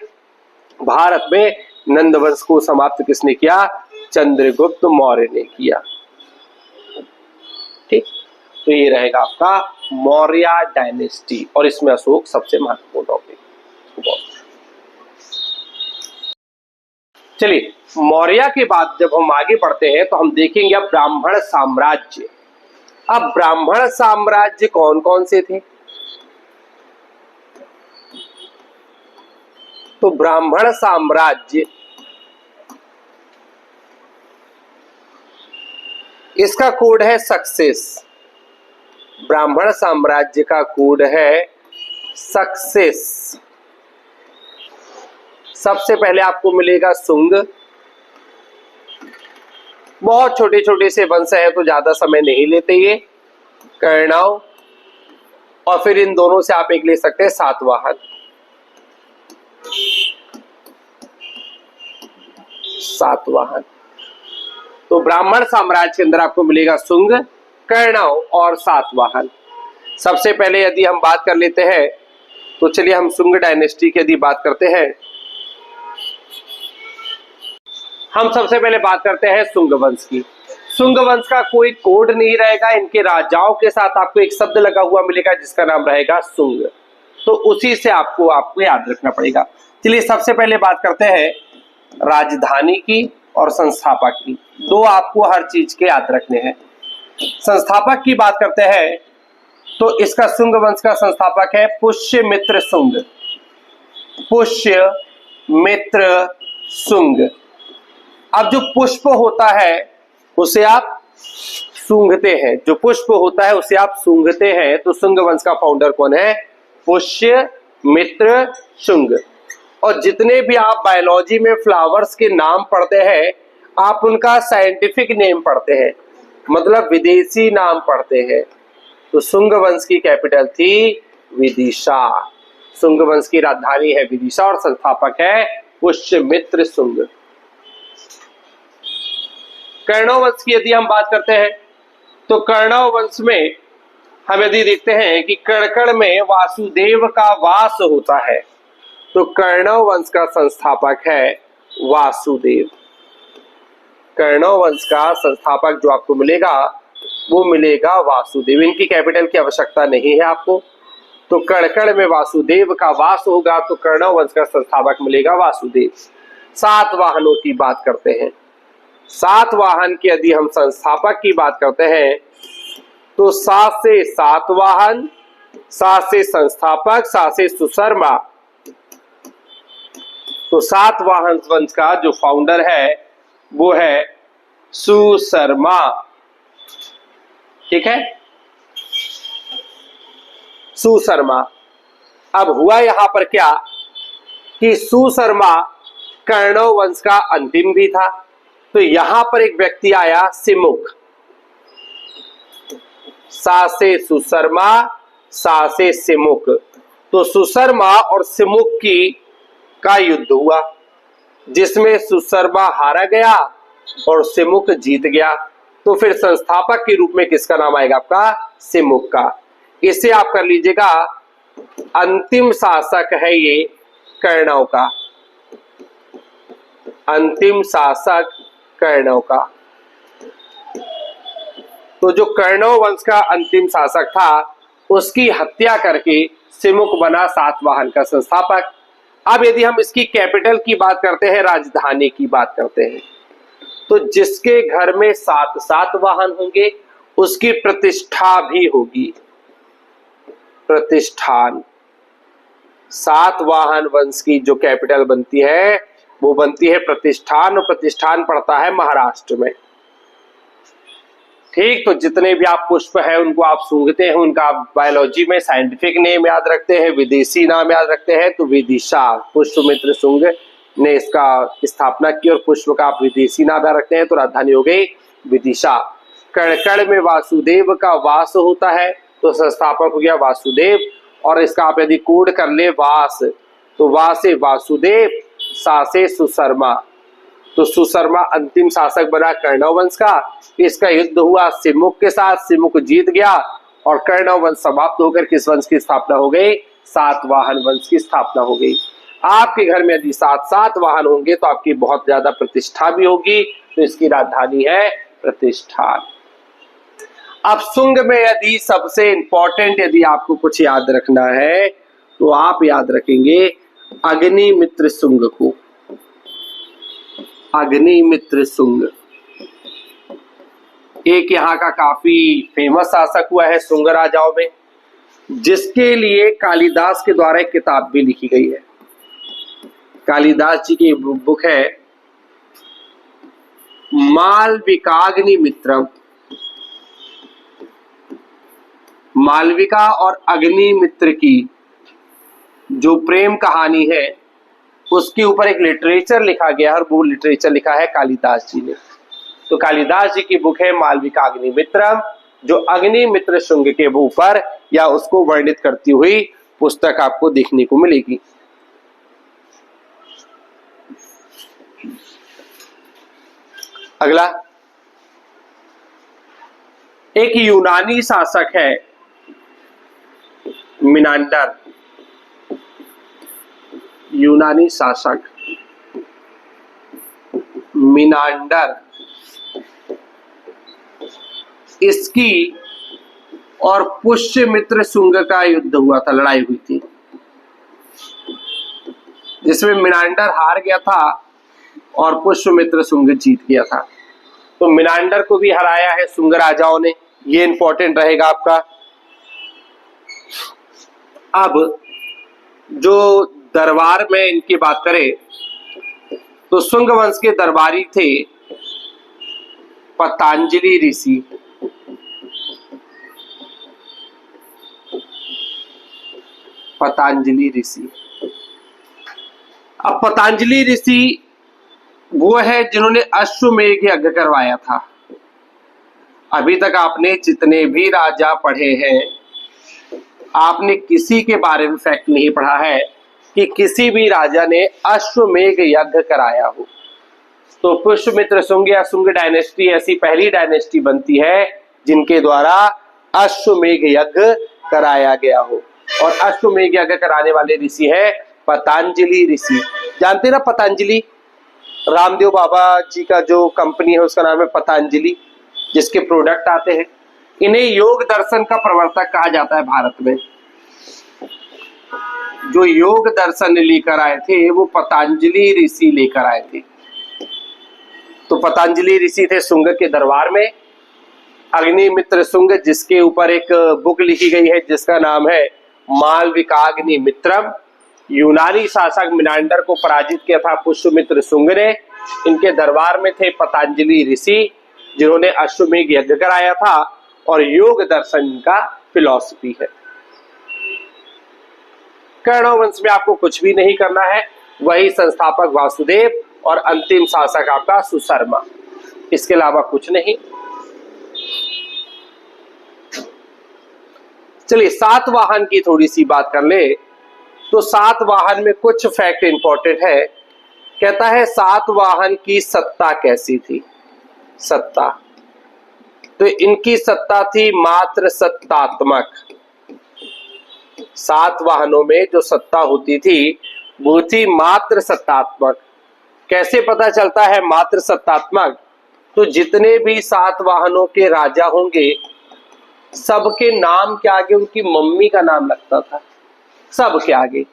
भारत में नंद वंश को समाप्त किसने किया, चंद्रगुप्त मौर्य ने किया। ठीक, तो ये रहेगा आपका मौर्य डायनेस्टी, और इसमें अशोक सबसे महत्वपूर्ण टॉपिक। चलिए, मौर्य के बाद जब हम आगे बढ़ते हैं तो हम देखेंगे अब ब्राह्मण साम्राज्य। अब ब्राह्मण साम्राज्य कौन कौन से थे, तो ब्राह्मण साम्राज्य इसका कोड है सक्सेस। ब्राह्मण साम्राज्य का कोड है सक्सेस। सबसे पहले आपको मिलेगा सुंग, बहुत छोटे छोटे से वंश है तो ज्यादा समय नहीं लेते ये, कर्णव, और फिर इन दोनों से आप एक ले सकते हैं सातवाहन। सातवाहन, तो ब्राह्मण साम्राज्य के अंदर आपको मिलेगा सुंग, कर्णव और सातवाहन। सबसे पहले यदि हम बात कर लेते हैं तो चलिए हम सुंग डायनेस्टी की यदि बात करते हैं, हम सबसे पहले बात करते हैं सुंग वंश की। सुंग वंश का कोई कोड नहीं रहेगा, इनके राजाओं के साथ आपको एक शब्द लगा हुआ मिलेगा जिसका नाम रहेगा सुंग, तो उसी से आपको याद रखना पड़ेगा। चलिए सबसे पहले बात करते हैं राजधानी की और संस्थापक की, दो आपको हर चीज के याद रखने हैं। संस्थापक की बात करते हैं तो इसका सुंग वंश का संस्थापक है पुष्यमित्र सुंग। पुष्यमित्र सुंग। अब जो पुष्प होता है उसे आप सूंघते हैं, जो पुष्प होता है उसे आप सूंघते हैं, तो सुंग वंश का फाउंडर कौन है, पुष्यमित्र सुंग। और जितने भी आप बायोलॉजी में फ्लावर्स के नाम पढ़ते हैं आप उनका साइंटिफिक नेम पढ़ते हैं, मतलब विदेशी नाम पढ़ते हैं, तो सुंग वंश की कैपिटल थी विदिशा। सुंग वंश की राजधानी है विदिशा और संस्थापक है पुष्यमित्र सुंग। कर्णव वंश की यदि हम बात करते हैं तो कर्णव वंश में हम यदि देखते हैं कि कणकण में वासुदेव का वास होता है, तो कर्णव वंश का संस्थापक है वासुदेव। कर्णव वंश का संस्थापक जो आपको मिलेगा वो मिलेगा वासुदेव। इनकी कैपिटल की आवश्यकता नहीं है आपको, तो कणकण में वासुदेव का वास होगा तो कर्णव वंश का संस्थापक मिलेगा वासुदेव। सातवाहनों की बात करते हैं। सातवाहन की यदि हम संस्थापक की बात करते हैं तो सात से सातवाहन, सात से संस्थापक, सात से सुशर्मा। तो सातवाहन वंश का जो फाउंडर है वो है सुशर्मा। ठीक है, सुशर्मा। अब हुआ यहां पर क्या कि सुशर्मा कर्णव वंश का अंतिम भी था, तो यहां पर एक व्यक्ति आया सिमुख। सा से सुशर्मा, सा से सिमुख, तो सुशर्मा और सिमुख का युद्ध हुआ जिसमें सुशर्मा हारा गया और सिमुख जीत गया, तो फिर संस्थापक के रूप में किसका नाम आएगा आपका, सिमुख का। इसे आप कर लीजिएगा अंतिम शासक है ये कर्णव का, अंतिम शासक कर्णव का। तो जो कर्णव वंश का अंतिम शासक था उसकी हत्या करके सिमुख बना सातवाहन का संस्थापक। अब यदि हम इसकी कैपिटल की बात करते हैं, राजधानी की बात करते हैं, तो जिसके घर में 7 वाहन होंगे उसकी प्रतिष्ठा भी होगी। प्रतिष्ठान, 7 वाहन वंश की जो कैपिटल बनती है वो बनती है प्रतिष्ठान, और प्रतिष्ठान पड़ता है महाराष्ट्र में। ठीक, तो जितने भी आप पुष्प है उनको आप सूंघते हैं, उनका आप बायोलॉजी में साइंटिफिक नेम याद रखते हैं, विदेशी नाम याद रखते हैं, तो विदिशा, पुष्पमित्र शुंग ने इसका स्थापना की और पुष्प का आप विदेशी नाम याद रखते हैं, तो राजधानी हो गई विदिशा। कण में वासुदेव का वास होता है, तो संस्थापक हो गया वासुदेव, और इसका आप यदि कोड कर ले वास, तो वा से वासुदेव, सा से सुशर्मा, तो सुशर्मा अंतिम शासक बना कौरव वंश का। इसका युद्ध हुआ सिमुक के साथ, सिमुक जीत गया और कौरव वंश समाप्त होकर किस वंश की स्थापना हो गई? सातवाहन वंश की स्थापना हो गई। आपके घर में यदि 7 वाहन होंगे तो आपकी बहुत ज्यादा प्रतिष्ठा भी होगी, तो इसकी राजधानी है प्रतिष्ठान। अब शुंग में यदि सबसे इंपॉर्टेंट यदि आपको कुछ याद रखना है तो आप याद रखेंगे अग्निमित्र शुंग को। अग्निमित्र शुंग एक यहाँ का काफी फेमस शासक हुआ है शुंग राजाओं में, जिसके लिए कालिदास के द्वारा एक किताब भी लिखी गई है। कालिदास जी की बुक है मालविकाग्निमित्रम। मालविका और अग्निमित्र की जो प्रेम कहानी है उसके ऊपर एक लिटरेचर लिखा गया है, और वो लिटरेचर लिखा है कालिदास जी ने। तो कालिदास जी की बुक है मालविका अग्निमित्रम, जो अग्निमित्र शुंग के ऊपर या उसको वर्णित करती हुई पुस्तक आपको देखने को मिलेगी। अगला एक यूनानी शासक है मिनांडर। यूनानी शासक मिनांडर, इसकी और पुष्यमित्र शुंग का युद्ध हुआ था, लड़ाई हुई थी, जिसमें मिनांडर हार गया था और पुष्यमित्र शुंग जीत गया था। तो मिनांडर को भी हराया है शुंग राजाओं ने, ये इंपॉर्टेंट रहेगा आपका। अब जो दरबार में इनकी बात करें तो शुंग वंश के दरबारी थे पतंजलि ऋषि। पतंजलि ऋषि, अब पतंजलि ऋषि वो है जिन्होंने अश्वमेध यज्ञ करवाया था। अभी तक आपने जितने भी राजा पढ़े हैं, आपने किसी के बारे में फैक्ट नहीं पढ़ा है कि किसी भी राजा ने अश्वमेध यज्ञ कराया हो। तो पुष्यमित्र शुंग या शुंग डायनेस्टी ऐसी पहली डायनेस्टी बनती है जिनके द्वारा अश्वमेध यज्ञ कराया गया हो, और अश्वमेध यज्ञ कराने वाले ऋषि है पतंजलि ऋषि। जानते ना पतंजलि, रामदेव बाबा जी का जो कंपनी है उसका नाम है पतंजलि, जिसके प्रोडक्ट आते हैं। इन्हें योग दर्शन का प्रवर्तक कहा जाता है। भारत में जो योग दर्शन लेकर आए थे वो पतंजलि ऋषि लेकर आए थे। तो पतंजलि ऋषि थे शुंग के दरबार में। अग्निमित्र शुंग, जिसके ऊपर एक बुक लिखी गई है जिसका नाम है मालविकाग्निमित्रम। यूनानी शासक मिनांडर को पराजित किया था पुष्यमित्र शुंग ने। इनके दरबार में थे पतंजलि ऋषि, जिन्होंने अश्वमेध यज्ञ कराया था, और योग दर्शन का फिलॉसफी है। कौरव वंश में आपको कुछ भी नहीं करना है, वही संस्थापक वासुदेव और अंतिम शासक आपका सुशर्मा, इसके अलावा कुछ नहीं। चलिए 7 वाहन की थोड़ी सी बात कर ले। तो 7 वाहन में कुछ फैक्ट इंपॉर्टेंट है। कहता है 7 वाहन की सत्ता कैसी थी? सत्ता, तो इनकी सत्ता थी मात्र सत्तात्मक। 7 वाहनों में जो सत्ता होती थी वो थी मात्र सत्तात्मक। कैसे पता चलता है मात्र सत्तात्मक? तो जितने भी 7 वाहनों के राजा होंगे सबके नाम के आगे उनकी मम्मी का नाम लगता था, सबके आगे।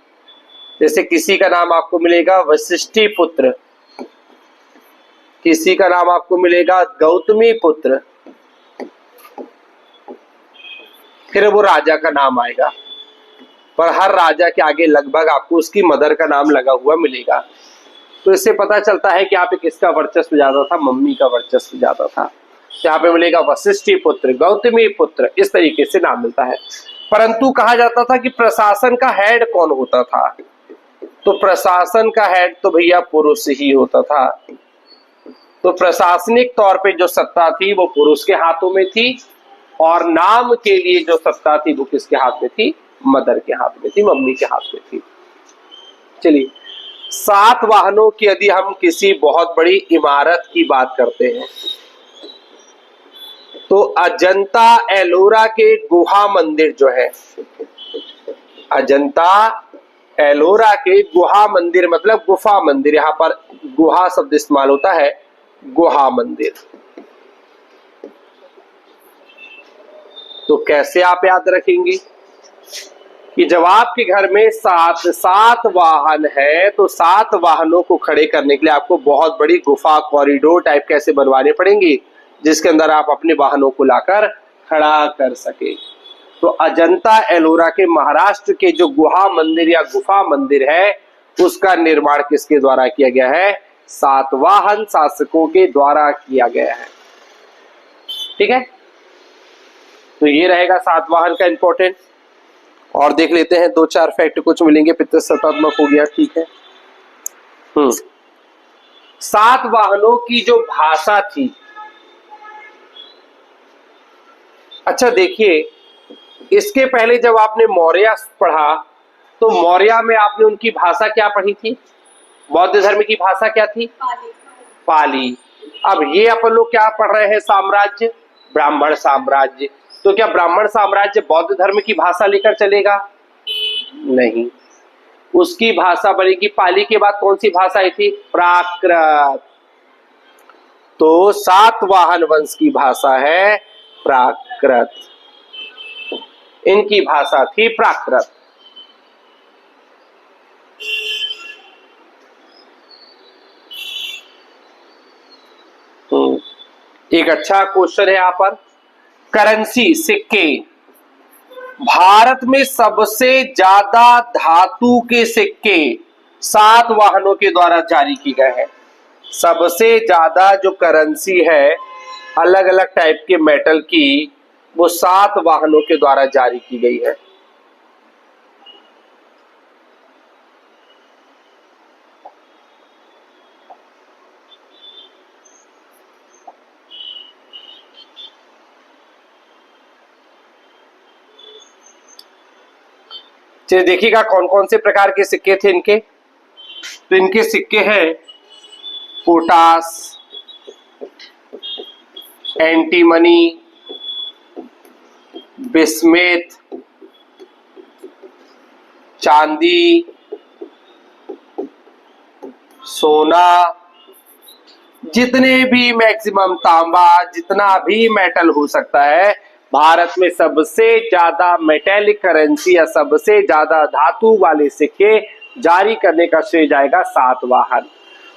जैसे किसी का नाम आपको मिलेगा वशिष्ठी पुत्र, किसी का नाम आपको मिलेगा गौतमी पुत्र, फिर वो राजा का नाम आएगा, पर हर राजा के आगे लगभग आपको उसकी मदर का नाम लगा हुआ मिलेगा। तो इससे पता चलता है कि यहाँ पे किसका वर्चस्व ज्यादा था, मम्मी का वर्चस्व ज्यादा था। यहाँ पे मिलेगा वशिष्ठी पुत्र, गौतमी पुत्र, इस तरीके से नाम मिलता है। परंतु कहा जाता था कि प्रशासन का हेड कौन होता था, तो प्रशासन का हेड तो भैया पुरुष ही होता था। तो प्रशासनिक तौर पे जो सत्ता थी वो पुरुष के हाथों में थी, और नाम के लिए जो सत्ता थी वो किसके हाथ में थी, मदर के हाथ में थी, मम्मी के हाथ में थी। चलिए, 7 वाहनों की यदि हम किसी बहुत बड़ी इमारत की बात करते हैं, तो अजंता एलोरा के गुहा मंदिर जो है, अजंता एलोरा के गुहा मंदिर मतलब गुफा मंदिर, यहां पर गुहा शब्द इस्तेमाल होता है, गुहा मंदिर। तो कैसे आप याद रखेंगे कि जब आपके घर में 7 वाहन है, तो 7 वाहनों को खड़े करने के लिए आपको बहुत बड़ी गुफा कॉरिडोर टाइप कैसे बनवाने पड़ेंगे, जिसके अंदर आप अपने वाहनों को लाकर खड़ा कर सके। तो अजंता एलोरा के महाराष्ट्र के जो गुहा मंदिर या गुफा मंदिर है, उसका निर्माण किसके द्वारा किया गया है, सातवाहन शासकों के द्वारा किया गया है। ठीक है, तो ये रहेगा सातवाहन का इंपॉर्टेंट। और देख लेते हैं 2-4 फैक्ट कुछ मिलेंगे। पितृसत्तात्मक हो गया, ठीक है। 7 वाहनों की जो भाषा थी, अच्छा देखिए, इसके पहले जब आपने मौर्य पढ़ा तो मौर्य में आपने उनकी भाषा क्या पढ़ी थी, बौद्ध धर्म की भाषा क्या थी, पाली। अब ये अपन लोग क्या पढ़ रहे हैं, साम्राज्य, ब्राह्मण साम्राज्य। तो क्या ब्राह्मण साम्राज्य बौद्ध धर्म की भाषा लेकर चलेगा, नहीं, उसकी भाषा बनेगी पाली के बाद कौन सी भाषा आई थी, प्राकृत। तो सातवाहन वंश की भाषा है प्राकृत, इनकी भाषा थी प्राकृत। एक अच्छा क्वेश्चन है यहां पर, करेंसी सिक्के, भारत में सबसे ज्यादा धातु के सिक्के 7 वाहनों के द्वारा जारी किए गए हैं। सबसे ज्यादा जो करेंसी है अलग अलग टाइप के मेटल की, वो 7 वाहनों के द्वारा जारी की गई है। चलिए देखिएगा कौन कौन से प्रकार के सिक्के थे इनके। तो इनके सिक्के हैं पोटास, एंटीमनी, बिस्मिथ, चांदी, सोना, जितने भी मैक्सिमम तांबा, जितना भी मेटल हो सकता है, भारत में सबसे ज्यादा मेटेलिक करेंसी या सबसे ज्यादा धातु वाले सिक्के जारी करने का श्रेय जाएगा सातवाहन।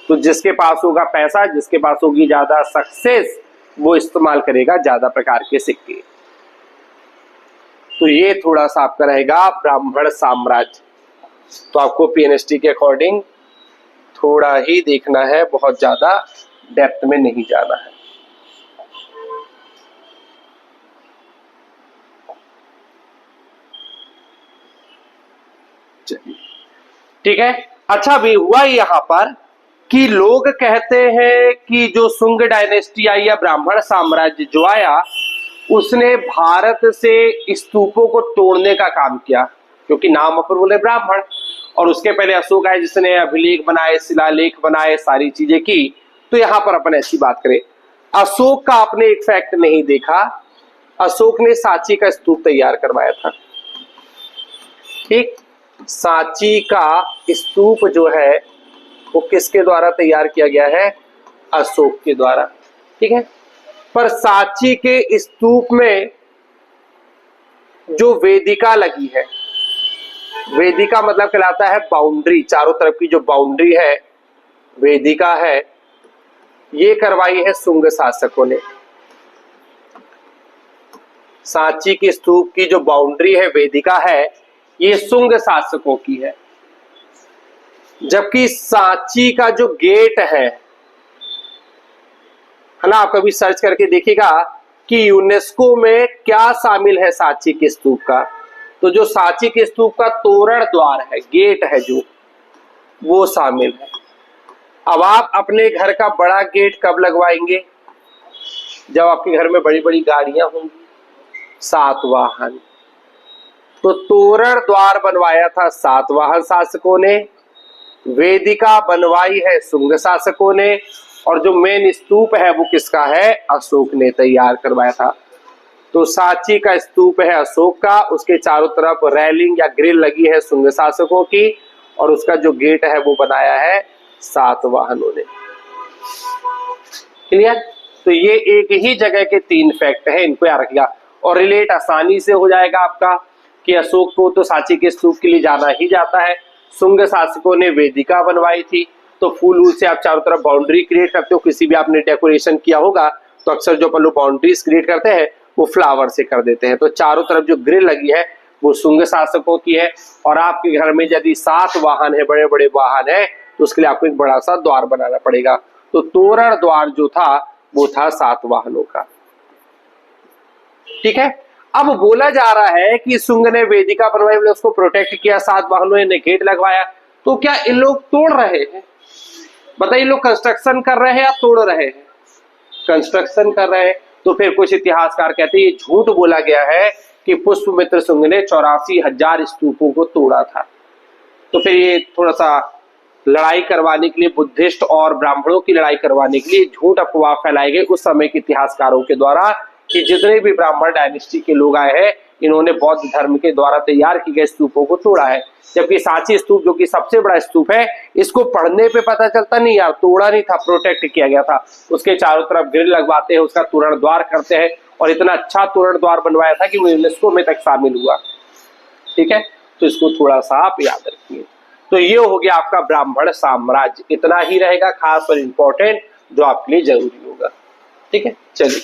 तो जिसके पास होगा पैसा, जिसके पास होगी ज्यादा सक्सेस, वो इस्तेमाल करेगा ज्यादा प्रकार के सिक्के। तो ये थोड़ा सा आपका रहेगा ब्राह्मण साम्राज्य। तो आपको पीएनएसटी के अकॉर्डिंग थोड़ा ही देखना है, बहुत ज्यादा डेप्थ में नहीं जाना है। ठीक है, अच्छा भी हुआ यहाँ पर कि लोग कहते हैं कि जो शुंग डायनेस्टी आई या ब्राह्मण साम्राज्य जो आया, उसने भारत से स्तूपों को तोड़ने का काम किया, क्योंकि नाम पर बोले ब्राह्मण। और उसके पहले अशोक आए जिसने अभिलेख बनाए, शिलालेख बनाए, सारी चीजें की। तो यहाँ पर अपन ऐसी बात करें, अशोक का आपने एक फैक्ट नहीं देखा, अशोक ने सांची का स्तूप तैयार करवाया था। ठीक, सांची का स्तूप जो है वो किसके द्वारा तैयार किया गया है, अशोक के द्वारा। ठीक है, पर सांची के स्तूप में जो वेदिका लगी है, वेदिका मतलब कहलाता है बाउंड्री, चारों तरफ की जो बाउंड्री है वेदिका है, ये करवाई है शुंग शासकों ने। सांची के स्तूप की जो बाउंड्री है वेदिका है, ये शुंग शासकों की है। जबकि सांची का जो गेट है ना, आप कभी सर्च करके देखिएगा कि यूनेस्को में क्या शामिल है सांची के स्तूप का, तो जो सांची के स्तूप का तोरण द्वार है, गेट है जो, वो शामिल है। अब आप अपने घर का बड़ा गेट कब लगवाएंगे? जब आपके घर में बड़ी बड़ी गाड़ियां होंगी, सातवाहन। तो तोरण द्वार बनवाया था सातवाहन शासकों ने, वेदिका बनवाई है शुंग शासकों ने, और जो मेन स्तूप है वो किसका है? अशोक ने तैयार करवाया था। तो सांची का स्तूप है अशोक का, उसके चारों तरफ रेलिंग या ग्रिल लगी है शुंग शासकों की, और उसका जो गेट है वो बनाया है सातवाहनों ने। क्लियर? तो ये एक ही जगह के 3 फैक्ट है, इनको याद रखिएगा और रिलेट आसानी से हो जाएगा आपका कि अशोक को तो सांची के स्तूप के लिए जाना ही जाता है, शुंग शासकों ने वेदिका बनवाई थी। तो फूल से आप चारों तरफ बाउंड्री क्रिएट करते हो, किसी भी आपने डेकोरेशन किया होगा तो अक्सर जो अपन लोग बाउंड्रीज क्रिएट करते हैं वो फ्लावर से कर देते हैं। तो चारों तरफ जो ग्रिल लगी है वो शुंग शासकों की है। और आपके घर में यदि 7 वाहन है, बड़े बड़े वाहन है, तो उसके लिए आपको एक बड़ा सा द्वार बनाना पड़ेगा। तो तोरण द्वार जो था वो था 7 वाहनों का। ठीक है, अब बोला जा रहा है कि शुंग ने वेदिका बनवाई, उसको प्रोटेक्ट किया, 7 वाहनों ने गेट लगवाया, तो क्या इन लोग तोड़ रहे हैं? बताइए, लोग कंस्ट्रक्शन कर रहे हैं या तोड़ रहे हैं? कंस्ट्रक्शन कर रहे हैं। तो फिर कुछ इतिहासकार कहते हैं ये झूठ बोला गया है कि पुष्पमित्र शुंग ने 84,000 स्तूपों को तोड़ा था। तो फिर ये थोड़ा सा लड़ाई करवाने के लिए, बुद्धिस्ट और ब्राह्मणों की लड़ाई करवाने के लिए झूठ अफवाह फैलाए गए उस समय के इतिहासकारों के द्वारा कि जितने भी ब्राह्मण डायनेस्टी के लोग आए हैं इन्होंने बौद्ध धर्म के द्वारा तैयार की गए स्तूपों को तोड़ा है। जबकि सांची स्तूप जो कि सबसे बड़ा स्तूप है, इसको पढ़ने पे पता चलता नहीं यार, तोड़ा नहीं था, प्रोटेक्ट किया गया था। उसके चारों तरफ ग्रिल लगवाते हैं, उसका तोरण द्वार करते हैं, और इतना अच्छा तोरण द्वार बनवाया था कि वो यूनेस्को में तक शामिल हुआ। ठीक है, तो इसको थोड़ा सा आप याद रखिए। तो ये हो गया आपका ब्राह्मण साम्राज्य, इतना ही रहेगा खास और इंपॉर्टेंट जो आपके लिए जरूरी होगा। ठीक है, चलिए।